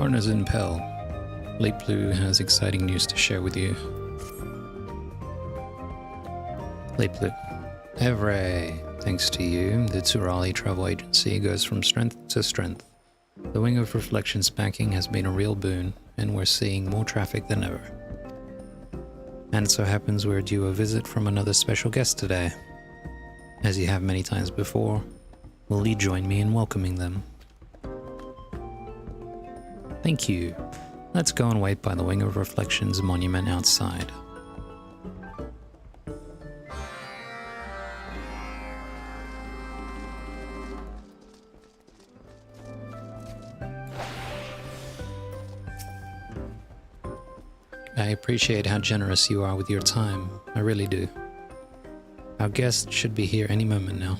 Partners in Pel. Blue has exciting news to share with you. Blue. Hooray! Thanks to you, the Turali travel agency goes from strength to strength. The Wing of Reflection's backing has been a real boon, and we're seeing more traffic than ever. And it so happens we're due a visit from another special guest today. As you have many times before, will you join me in welcoming them? Thank you. Let's go and wait by the Wing of Reflection's monument outside. I appreciate how generous you are with your time. I really do. Our guest should be here any moment now.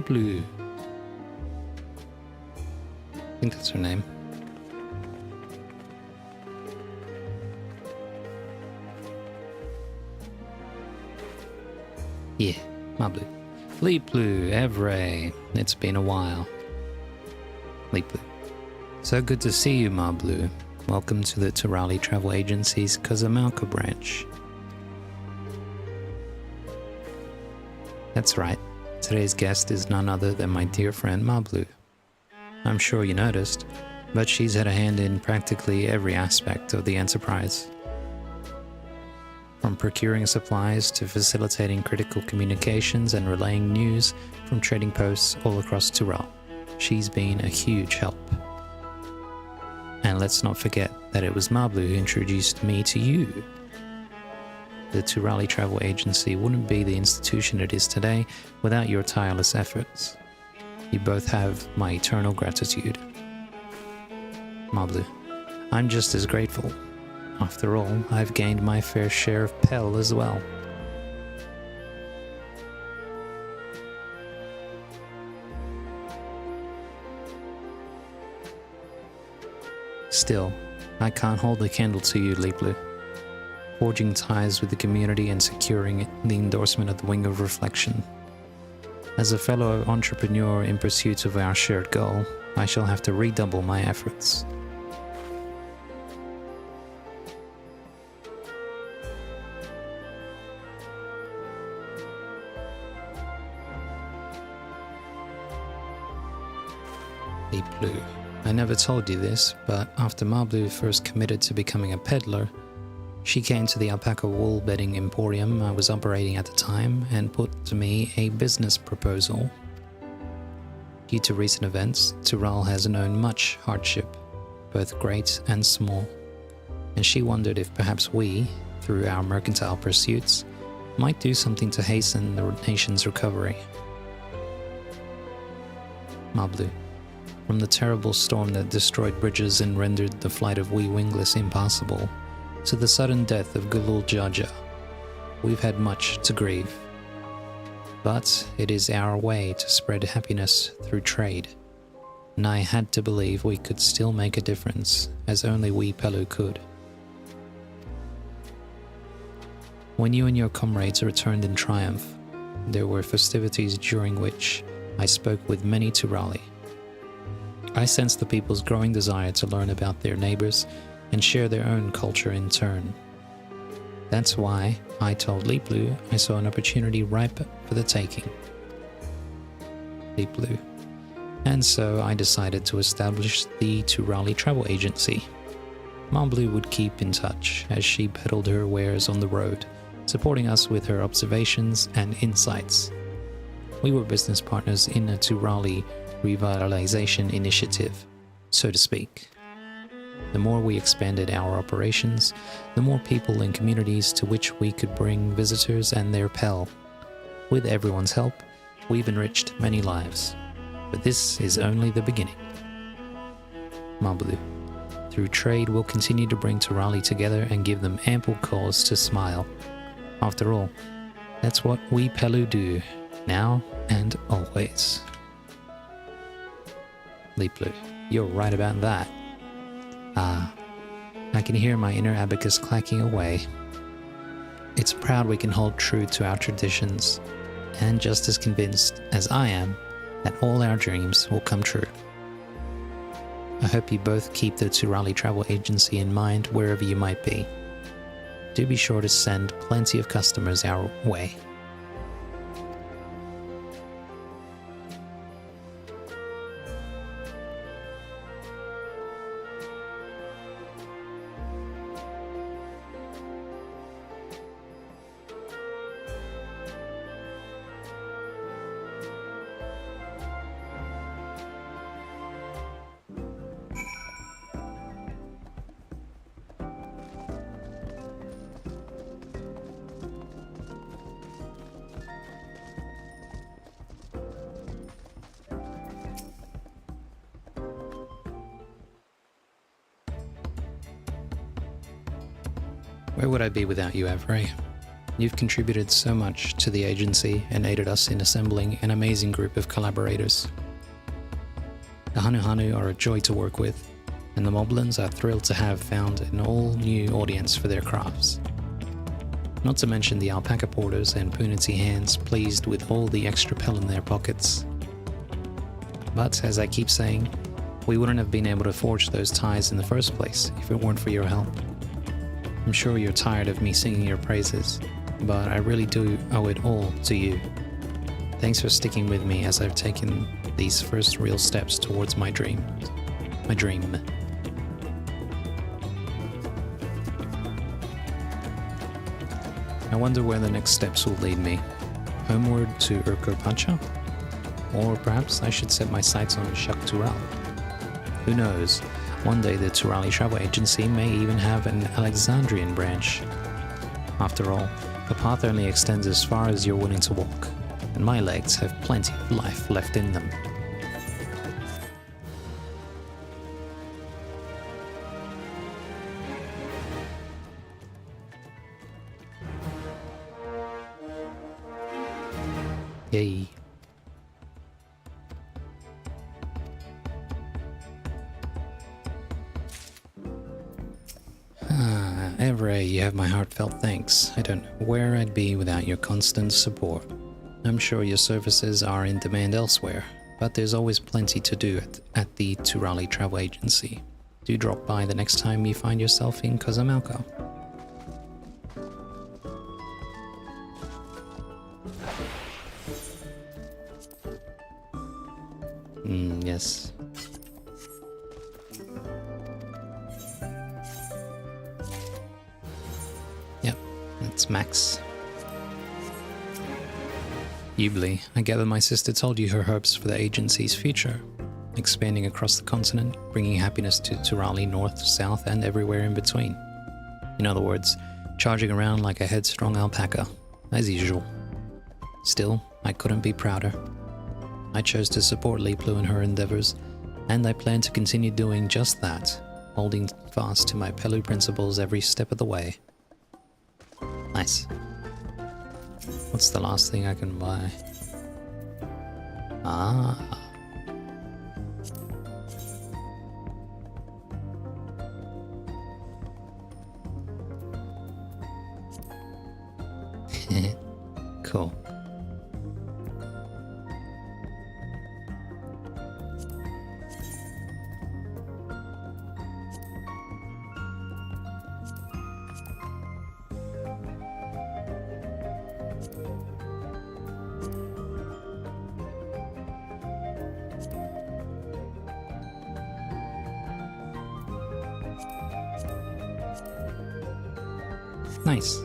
Blue. I think that's her name. Yeah, Blue. Blue, Evray. It's been a while. Blue. So good to see you, Blue. Welcome to the Turali Travel Agency's Casamalca branch. That's right. Today's guest is none other than my dear friend Blue. I'm sure you noticed, but she's had a hand in practically every aspect of the enterprise. From procuring supplies to facilitating critical communications and relaying news from trading posts all across Tural, she's been a huge help. And let's not forget that it was Blue who introduced me to you. The Turali Travel Agency wouldn't be the institution it is today without your tireless efforts. You both have my eternal gratitude. Blue, I'm just as grateful. After all, I've gained my fair share of Pel as well. Still, I can't hold a candle to you, Blue. Forging ties with the community and securing the endorsement of the Wing of Reflection. As a fellow entrepreneur in pursuit of our shared goal, I shall have to redouble my efforts. Blue. I never told you this, but after Blue first committed to becoming a peddler, she came to the alpaca wool bedding emporium I was operating at the time and put to me a business proposal. Due to recent events, Tural has known much hardship, both great and small, and she wondered if perhaps we, through our mercantile pursuits, might do something to hasten the nation's recovery. Blue. From the terrible storm that destroyed bridges and rendered the flight of we wingless impossible, to the sudden death of Galul Jaja, we've had much to grieve. But it is our way to spread happiness through trade, and I had to believe we could still make a difference, as only we Pelu could. When you and your comrades returned in triumph, there were festivities during which I spoke with many Turali. I sensed the people's growing desire to learn about their neighbors and share their own culture in turn. That's why I told Blue I saw an opportunity ripe for the taking. Blue. And so I decided to establish the Turali Travel Agency. Blue would keep in touch as she peddled her wares on the road, supporting us with her observations and insights. We were business partners in a Turali revitalization initiative, so to speak. The more we expanded our operations, the more people and communities to which we could bring visitors and their Pel. With everyone's help, we've enriched many lives. But this is only the beginning. Blue. Through trade, we'll continue to bring Turali together and give them ample cause to smile. After all, that's what we Pelu do, now and always. Blue, you're right about that. Ah, I can hear my inner abacus clacking away. It's proud we can hold true to our traditions, and just as convinced as I am that all our dreams will come true. I hope you both keep the Turali Travel Agency in mind wherever you might be. Do be sure to send plenty of customers our way. Where would I be without you, Avray? You've contributed so much to the agency and aided us in assembling an amazing group of collaborators. The Hanu Hanu are a joy to work with, and the Moblins are thrilled to have found an all-new audience for their crafts. Not to mention the alpaca porters and Punity hands pleased with all the extra pell in their pockets. But, as I keep saying, we wouldn't have been able to forge those ties in the first place if it weren't for your help. I'm sure you're tired of me singing your praises, but I really do owe it all to you. Thanks for sticking with me as I've taken these first real steps towards my dream. I wonder where the next steps will lead me. Homeward to Urkopacha? Or perhaps I should set my sights on Shak Tural. Who knows? One day the Turali Travel Agency may even have an Alexandrian branch. After all, the path only extends as far as you're willing to walk, and my legs have plenty of life left in them. Yay. Avray, you have my heartfelt thanks. I don't know where I'd be without your constant support. I'm sure your services are in demand elsewhere, but there's always plenty to do at the Turali Travel Agency. Do drop by the next time you find yourself in Cozumel. Yes. Yep, that's Max. Ubly, I gather my sister told you her hopes for the agency's future. Expanding across the continent, bringing happiness to Turali north, south, and everywhere in between. In other words, charging around like a headstrong alpaca, as usual. Still, I couldn't be prouder. I chose to support Pelupelu in her endeavors, and I plan to continue doing just that, holding fast to my Pelu principles every step of the way. Nice. What's the last thing I can buy? Ah. Cool. Nice.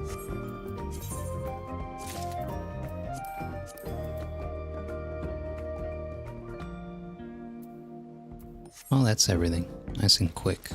Well, that's everything. Nice and quick.